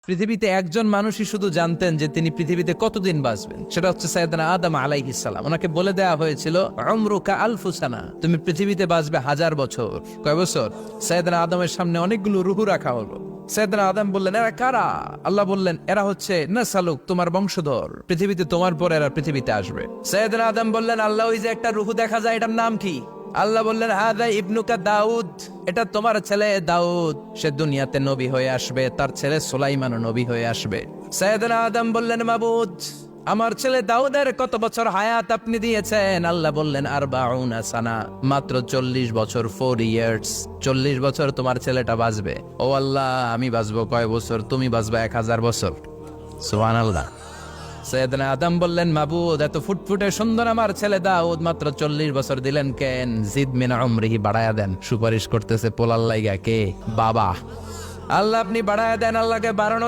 পৃথিবীতে একজন মানুষই শুধু জানতেন যে তিনি পৃথিবীতে কতদিন বাঁচবেন, সেটা হচ্ছে সাইয়েদনা আদম আলাইহিস সালাম। ওনাকে বলে দেওয়া হয়েছিল উমরুকা আলফু সানা, তুমি পৃথিবীতে বাঁচবে 1000 বছর। কয় বছর? সাইয়েদনা আদমের সামনে অনেকগুলো রূহ রাখা হলো। সাইয়েদনা আদম বললেন, এরা কারা? আল্লাহ বললেন, এরা হচ্ছে নাসালুক, তোমার বংশধর, পৃথিবীতে তোমার পর এরা পৃথিবীতে আসবে। সাইয়েদনা আদম বললেন, আল্লাহ ওই যে একটা রূহ দেখা যায়, এটার নাম কি? আল্লাহ বললেন, হাদা ইবনুকা দাউদ, এটা তোমার ছেলে দাউদ, সে দুনিয়াতে নবী হয়ে আসবে, তার ছেলে সুলাইমানও নবী হয়ে আসবে। সাইয়েদনা আদম বললেন, মাবুদ, আমার ছেলে দাউদের কত বছর হায়াত আপনি দিয়েছেন? আল্লাহ বললেন, 40 সানা, মাত্র 40 বছর, 4 ইয়ার্স, 40 বছর তোমার ছেলেটা বাঁচবে। ও আল্লাহ, আমি বাঁচবো কয় বছর? তুমি বাঁচবা 1000 বছর। সুবহানাল্লাহ। সৈয়দনা আদম বললেন, মাবুদ, এত ফুটফুটে সুন্দর আমার ছেলে দাউদ, মাত্র 40 বছর দিলেন কেন? জিদ মিন উমরিহি, বাড়ায়া দেন। সুপারিশ করতেছে পোলার লাইগা কে? বাবা। আল্লাহ আপনি বাড়ায়া দেন। আল্লাহকে বাড়ানো